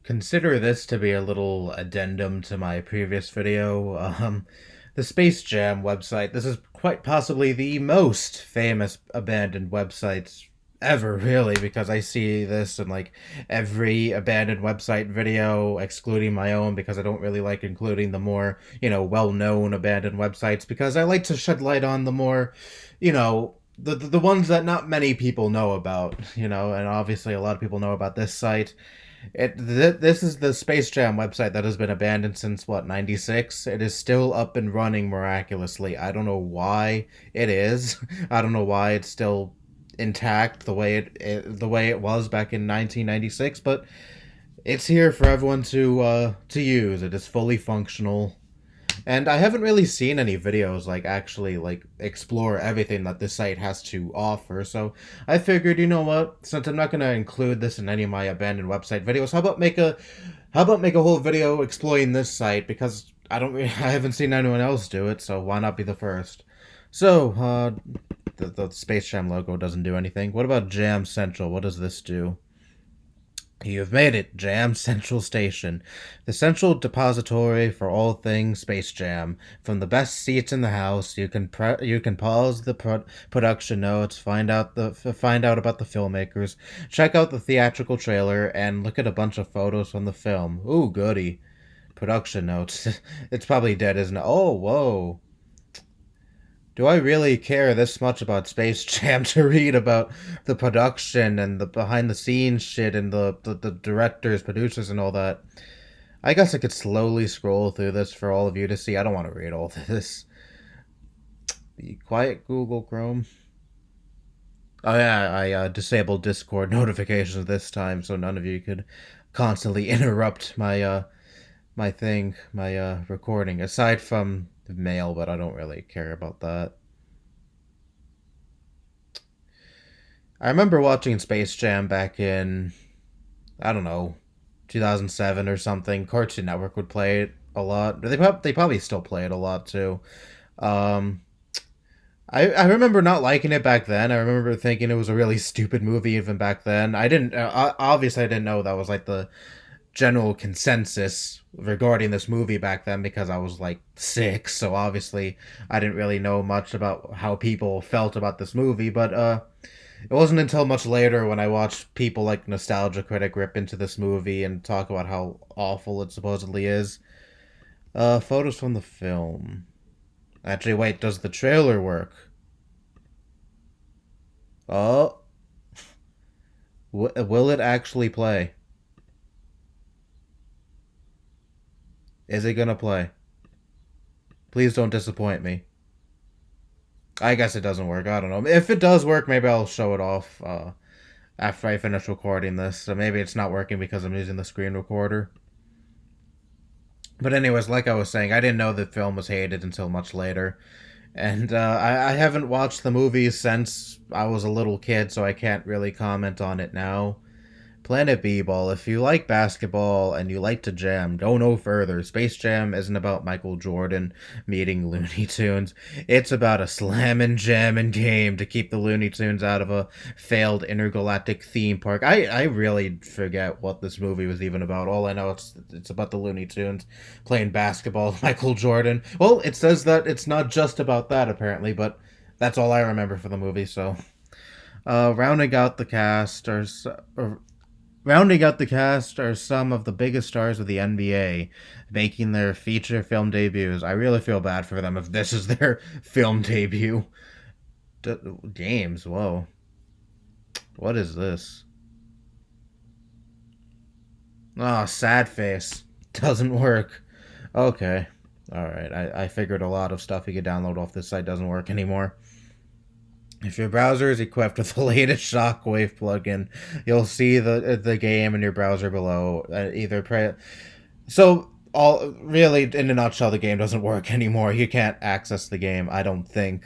consider this to be a little addendum to my previous video. The Space Jam website. This is quite possibly the most famous abandoned website ever, really, because I see this in like every abandoned website video, excluding my own, because I don't really like including the more, well-known abandoned websites, because I like to shed light on the more, the ones that not many people know about, and obviously a lot of people know about this site. This is the Space Jam website that has been abandoned since what, 96. It is still up and running miraculously. I don't know why it is. I don't know why it's still intact the way it was back in 1996, but it's here for everyone to use. It is fully functional. And I haven't really seen any videos like actually like explore everything that this site has to offer. So I figured, you know what, since I'm not gonna include this in any of my abandoned website videos, how about make a whole video exploring this site, because I haven't seen anyone else do it, so why not be the first? So, the Space Jam logo doesn't do anything. What about Jam Central? What does this do? You've made it, Jam Central Station, the central depository for all things Space Jam. From the best seats in the house, you can pause the production notes, find out about the filmmakers, check out the theatrical trailer, and look at a bunch of photos from the film. Ooh, goody! Production notes. It's probably dead, isn't it? Oh, whoa! Do I really care this much about Space Jam to read about the production and the behind the scenes shit and the directors, producers, and all that? I guess I could slowly scroll through this for all of you to see. I don't want to read all this. Be quiet, Google Chrome. Oh yeah, I disabled Discord notifications this time, so none of you could constantly interrupt my recording. Aside from the mail, but I don't really care about that. I remember watching Space Jam back in, I don't know, 2007 or something. Cartoon Network would play it a lot. They probably still play it a lot too. Um, I remember not liking it back then. I remember thinking it was a really stupid movie even back then. I didn't obviously I didn't know that was like the general consensus regarding this movie back then, because I was like 6, so obviously I didn't really know much about how people felt about this movie, but it wasn't until much later when I watched people like Nostalgia Critic rip into this movie and talk about how awful it supposedly is. Photos from the film. Actually, wait, does the trailer work? Oh, will it actually play? Is it gonna play? Please don't disappoint me. I guess it doesn't work. I don't know. If it does work, maybe I'll show it off after I finish recording this. So maybe it's not working because I'm using the screen recorder. But anyways, like I was saying, I didn't know the film was hated until much later. And I haven't watched the movie since I was a little kid, so I can't really comment on it now. Planet Bball. If you like basketball and you like to jam, go no further. Space Jam isn't about Michael Jordan meeting Looney Tunes. It's about a slammin' jammin' game to keep the Looney Tunes out of a failed intergalactic theme park. I really forget what this movie was even about. All I know it's about the Looney Tunes playing basketball with Michael Jordan. Well, it says that it's not just about that apparently, but that's all I remember for the movie. So, rounding out the cast or Rounding out the cast are some of the biggest stars of the NBA, making their feature film debuts. I really feel bad for them if this is their film debut. Games, whoa. What is this? Oh, sad face. Doesn't work. Okay. Alright, I figured a lot of stuff you could download off this site doesn't work anymore. If your browser is equipped with the latest Shockwave plugin, you'll see the game in your browser below. So all really, in a nutshell, the game doesn't work anymore. You can't access the game, I don't think.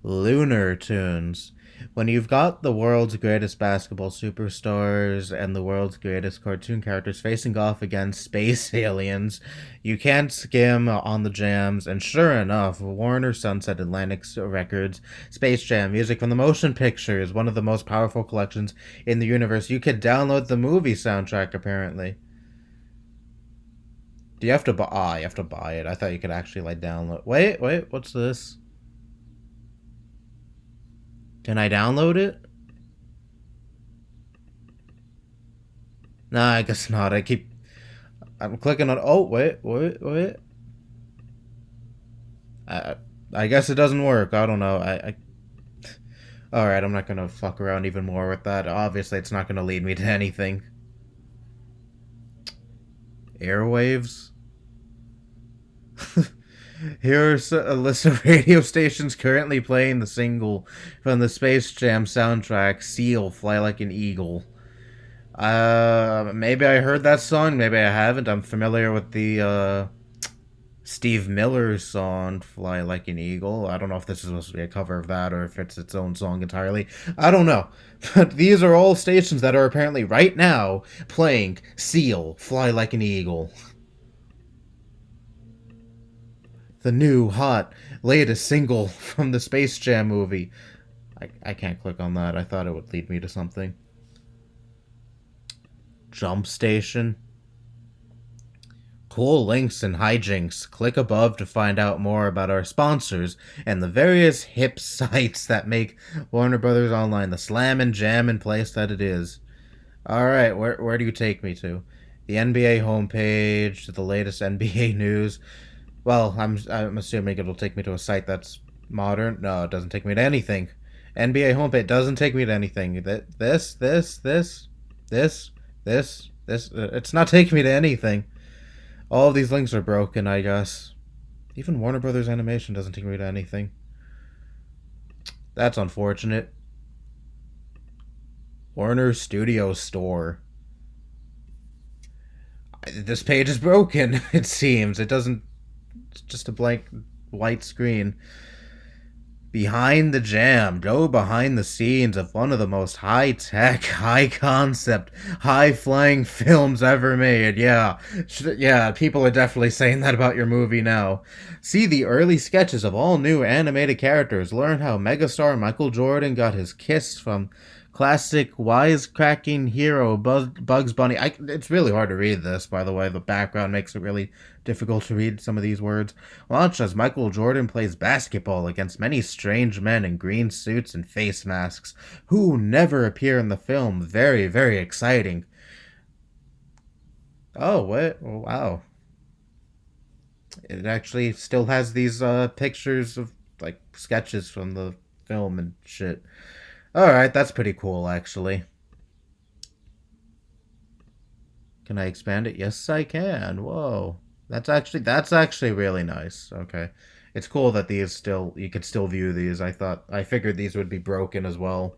Lunar Tunes. When you've got the world's greatest basketball superstars and the world's greatest cartoon characters facing off against space aliens, you can't skim on the jams. And sure enough, Warner Sunset Atlantic Records Space Jam music from the motion picture is one of the most powerful collections in the universe. You could download the movie soundtrack apparently. Do you have to buy? Ah, you have to buy it. I thought you could actually like download. Wait, what's this? Can I download it? Nah, I guess not. I'm clicking on. Oh, wait. I, I guess it doesn't work. I don't know. All right, I'm not gonna fuck around even more with that. Obviously, it's not gonna lead me to anything. Airwaves. Here's a list of radio stations currently playing the single from the Space Jam soundtrack, Seal, Fly Like an Eagle. Maybe I heard that song, maybe I haven't. I'm familiar with the, Steve Miller's song, Fly Like an Eagle. I don't know if this is supposed to be a cover of that or if it's its own song entirely. I don't know. But these are all stations that are apparently right now playing Seal, Fly Like an Eagle. The new, hot, latest single from the Space Jam movie. I can't click on that. I thought it would lead me to something. Jump Station. Cool links and hijinks. Click above to find out more about our sponsors and the various hip sites that make Warner Brothers Online the slam and jam and place that it is. Alright, where do you take me to? The NBA homepage, to the latest NBA news. Well, I'm assuming it'll take me to a site that's modern. No, it doesn't take me to anything. NBA homepage doesn't take me to anything. This. It's not taking me to anything. All of these links are broken, I guess. Even Warner Brothers Animation doesn't take me to anything. That's unfortunate. Warner Studio Store. This page is broken, it seems. It doesn't... It's just a blank white screen. Behind the Jam. Go behind the scenes of one of the most high-tech, high-concept, high-flying films ever made. Yeah, people are definitely saying that about your movie now. See the early sketches of all new animated characters. Learn how megastar Michael Jordan got his kiss from classic wisecracking hero Bugs Bunny. It's really hard to read this, by the way. The background makes it really difficult to read some of these words. Watch as Michael Jordan plays basketball against many strange men in green suits and face masks who never appear in the film. Very, very exciting. Oh, what? Wow. It actually still has these pictures of like sketches from the film and shit. Alright, that's pretty cool, actually. Can I expand it? Yes, I can. Whoa. That's actually really nice. Okay. It's cool that you could still view these. I figured these would be broken as well.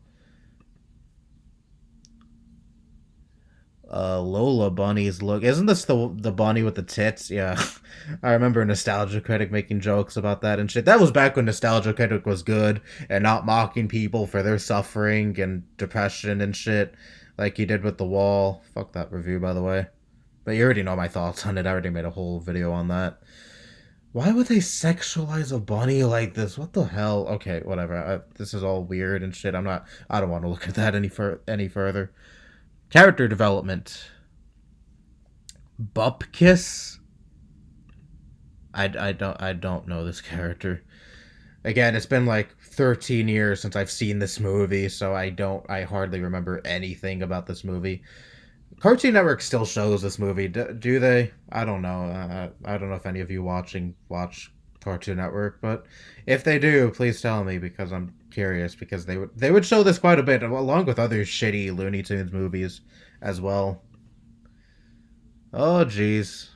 Lola bunnies look. Isn't this the bunny with the tits? Yeah. I remember Nostalgia Critic making jokes about that and shit. That was back when Nostalgia Critic was good and not mocking people for their suffering and depression and shit like he did with The Wall. Fuck that review, by the way. But you already know my thoughts on it. I already made a whole video on that. Why would they sexualize a bunny like this? What the hell? Okay, whatever. This is all weird and shit. I don't want to look at that any further. Character development. Bupkis? I don't know this character. Again, it's been like 13 years since I've seen this movie, so I hardly remember anything about this movie. Cartoon Network still shows this movie, do they? I don't know. I don't know if any of you watch Cartoon Network, but if they do, please tell me because I'm curious. Because they would show this quite a bit, along with other shitty Looney Tunes movies as well. Oh, jeez.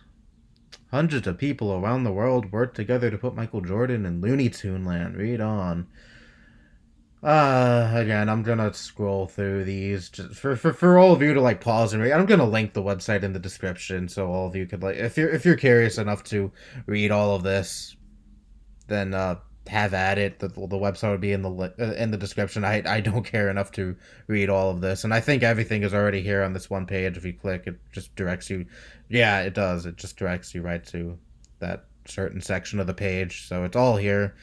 Hundreds of people around the world work together to put Michael Jordan in Looney Tune land. Read on. Again, I'm gonna scroll through these just for all of you to like pause and read. I'm gonna link the website in the description so all of you could like if you're curious enough to read all of this, then have at it. The website would be in the description. I don't care enough to read all of this, and I think everything is already here on this one page. If you click, it just directs you. Yeah, it does. It just directs you right to that certain section of the page. So it's all here.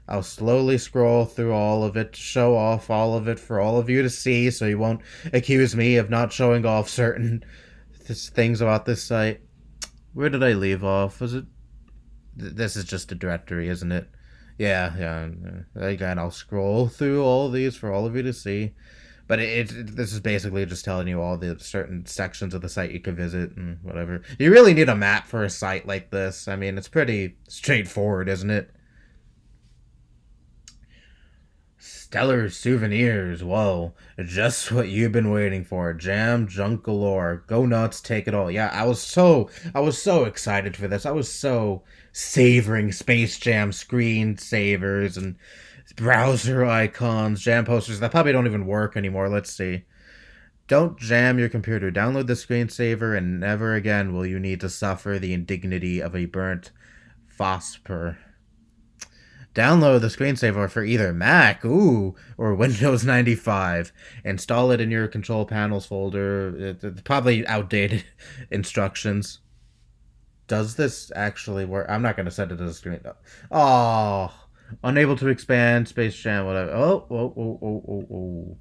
I'll slowly scroll through all of it to show off all of it for all of you to see, so you won't accuse me of not showing off certain things about this site. Where did I leave off? Was it? This is just a directory, isn't it? Yeah, yeah. Again, I'll scroll through all of these for all of you to see. But this is basically just telling you all the certain sections of the site you could visit and whatever. You really need a map for a site like this. I mean, it's pretty straightforward, isn't it? Stellar souvenirs. Whoa. Just what you've been waiting for. Jam, junk galore. Go nuts, take it all. Yeah, I was so excited for this. I was so savoring Space Jam screensavers and browser icons, jam posters that probably don't even work anymore. Let's see. Don't jam your computer. Download the screensaver and never again will you need to suffer the indignity of a burnt phosphor. Download the screensaver for either Mac, or Windows 95. Install it in your control panels folder. It's probably outdated instructions. Does this actually work? I'm not going to set it as a screen. Oh, unable to expand, Space Jam, whatever. Oh.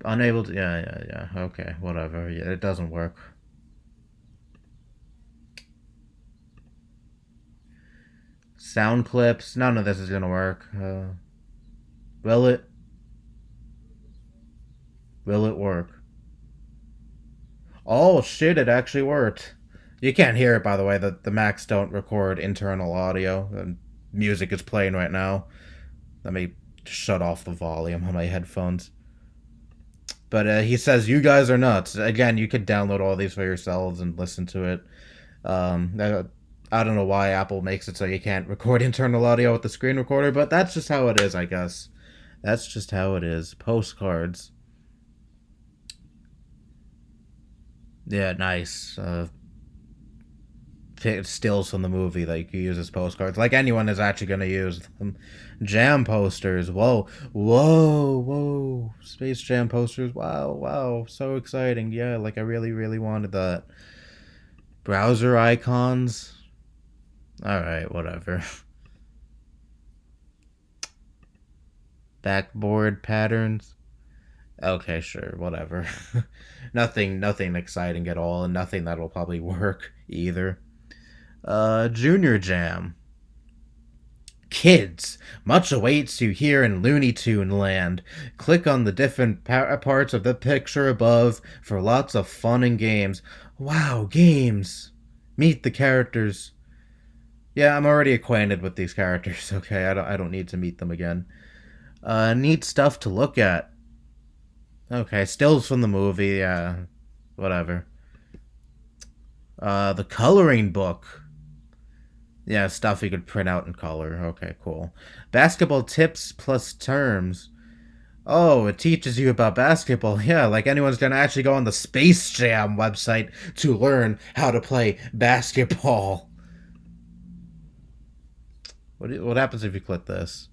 Unable to, yeah. Okay, whatever. Yeah, it doesn't work. Sound clips. None of this is gonna work. Will it? Will it work? Oh shit! It actually worked. You can't hear it, by the way. The Macs don't record internal audio. And music is playing right now. Let me shut off the volume on my headphones. But he says you guys are nuts. Again, you could download all these for yourselves and listen to it. I don't know why Apple makes it so you can't record internal audio with the screen recorder, but that's just how it is, I guess. That's just how it is. Postcards. Yeah, nice. Stills from the movie that you can use as postcards. Like anyone is actually going to use them. Jam posters. Whoa. Space Jam posters. Wow. So exciting. Yeah, like I really, really wanted that. Browser icons. Alright, whatever. Backboard patterns. Okay, sure, whatever. nothing exciting at all, and nothing that'll probably work either. Junior Jam. Kids, much awaits you here in Looney Tune land. Click on the different parts of the picture above for lots of fun and games. Wow, games. Meet the characters. Yeah, I'm already acquainted with these characters. Okay, I don't need to meet them again. Neat stuff to look at. Okay, stills from the movie. Yeah, whatever. The coloring book. Yeah, stuff you could print out in color. Okay, cool. Basketball tips plus terms. Oh, it teaches you about basketball. Yeah, like anyone's gonna actually go on the Space Jam website to learn how to play basketball. What happens if you click this?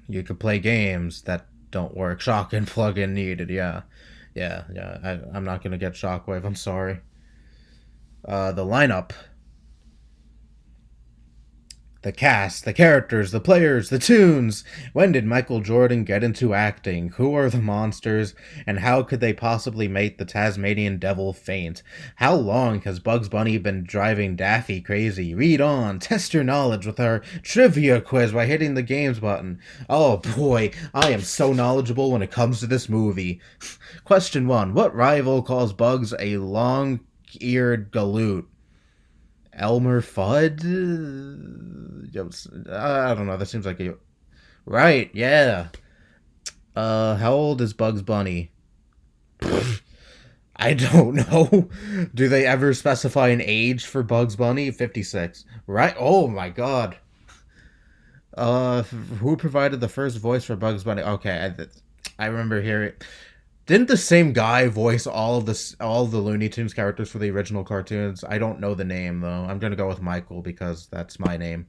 You could play games that don't work. Shock and plug-in needed. Yeah. I'm not gonna get Shockwave. I'm sorry. The lineup. The cast, the characters, the players, the tunes. When did Michael Jordan get into acting? Who are the monsters? And how could they possibly make the Tasmanian devil faint? How long has Bugs Bunny been driving Daffy crazy? Read on. Test your knowledge with our trivia quiz by hitting the games button. Oh boy, I am so knowledgeable when it comes to this movie. Question 1. What rival calls Bugs a long-eared galoot? Elmer Fudd? I don't know. That seems like a... Right, yeah. How old is Bugs Bunny? I don't know. Do they ever specify an age for Bugs Bunny? 56. Right? Oh my god. Who provided the first voice for Bugs Bunny? Okay, I remember hearing... Didn't the same guy voice all the Looney Tunes characters for the original cartoons? I don't know the name, though. I'm going to go with Michael because that's my name.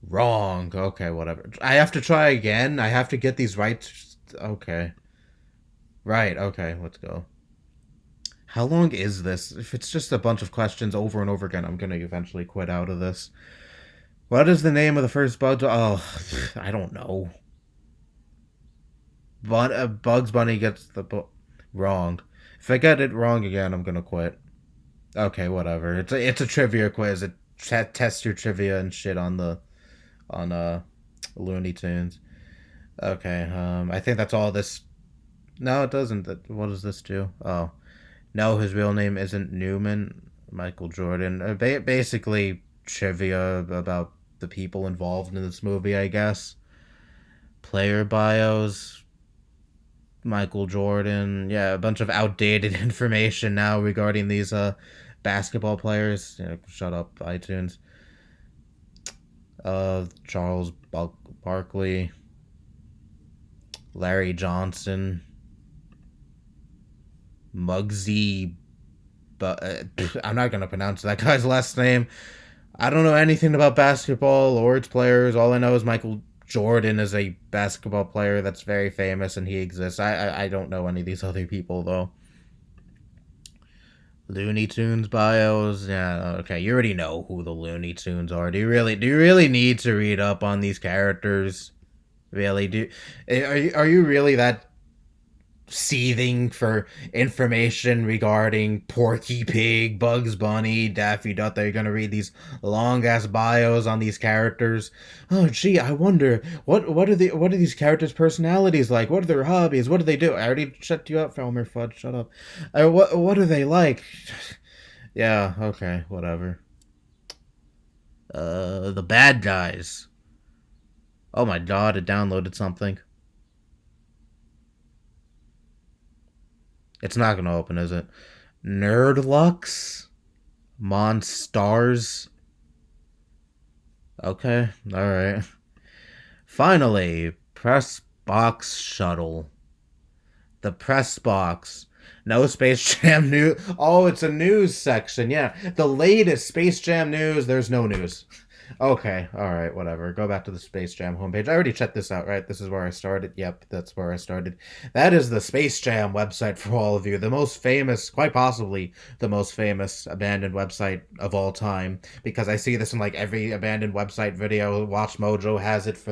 Wrong. Okay, whatever. I have to try again. I have to get these right. Okay. Right. Okay. Let's go. How long is this? If it's just a bunch of questions over and over again, I'm gonna eventually quit out of this. What is the name of the first bug? Oh, I don't know. Bugs Bunny gets the wrong. If I get it wrong again, I'm gonna quit. Okay, whatever. It's a trivia quiz. It tests your trivia and shit on Looney Tunes. Okay. I think that's all this. No, it doesn't. What does this do? Oh, no, his real name isn't Newman. Michael Jordan. Basically trivia about the people involved in this movie, I guess. Player bios. Michael Jordan. Yeah, a bunch of outdated information now regarding these basketball players. Shut up, iTunes. Charles Barkley, Larry Johnson, Muggsy. But I'm not gonna pronounce that guy's last name. I don't know anything about basketball or its players. All I know is Michael Jordan is a basketball player that's very famous and he exists. I don't know any of these other people though. Looney Tunes bios, yeah, okay. You already know who the Looney Tunes are. Do you really need to read up on these characters? Really? Are you really that seething for information regarding Porky Pig, Bugs Bunny, Daffy Duck that you're gonna read these long ass bios on these characters? Oh gee, I wonder what are these characters' personalities like? What are their hobbies? What do they do? I already shut you up, Elmer Fudd. Shut up. What are they like? Yeah, okay, whatever. The bad guys. Oh my god, it downloaded something. It's not gonna open, is it? Nerdlux? Monstars? Okay, alright. Finally, Press Box Shuttle. The Press Box. No Space Jam news. Oh, it's a news section. Yeah, the latest Space Jam news. There's no news. Okay, alright, whatever. Go back to the Space Jam homepage. I already checked this out, right? This is where I started. Yep, that's where I started. That is the Space Jam website for all of you. The most famous, quite possibly the most famous abandoned website of all time. Because I see this in like every abandoned website video. Watch Mojo has this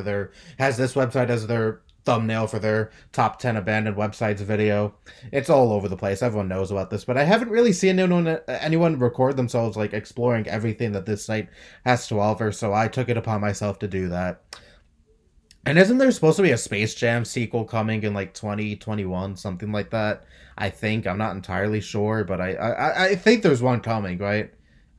website as their thumbnail for their top 10 abandoned websites video. It's all over the place. Everyone knows about this, but I haven't really seen anyone record themselves like exploring everything that this site has to offer, so I took it upon myself to do that. And isn't there supposed to be a Space Jam sequel coming in like 2021, something like that? I think. I'm not entirely sure, but I think there's one coming, right?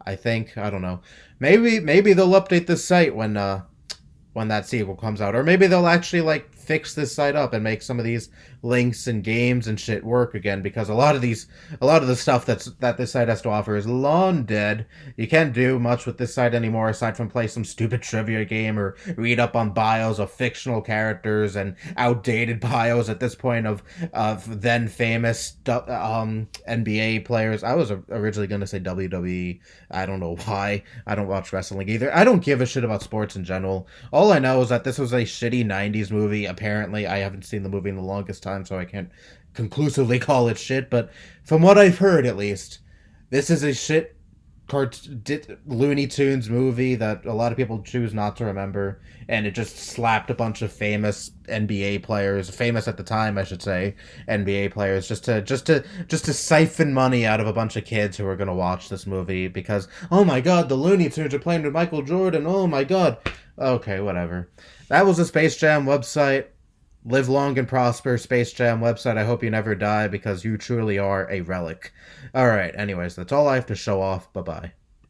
I think. I don't know. Maybe they'll update this site when that sequel comes out, or maybe they'll actually like fix this site up and make some of these links and games and shit work again, because a lot of the stuff that this site has to offer is long dead. You can't do much with this site anymore aside from play some stupid trivia game or read up on bios of fictional characters and outdated bios at this point of then famous NBA players. I was originally going to say WWE. I don't know why. I don't watch wrestling either. I don't give a shit about sports in general. All I know is that this was a shitty 90s movie. Apparently, I haven't seen the movie in the longest time, so I can't conclusively call it shit, but from what I've heard, at least, this is a shit Looney Tunes movie that a lot of people choose not to remember, and it just slapped a bunch of famous NBA players, famous at the time, I should say, NBA players, just to siphon money out of a bunch of kids who are gonna watch this movie because, oh my god, the Looney Tunes are playing with Michael Jordan. Oh my god. Okay, whatever. That was the Space Jam website. Live long and prosper, Space Jam website. I hope you never die because you truly are a relic. Alright, anyways, that's all I have to show off. Bye bye.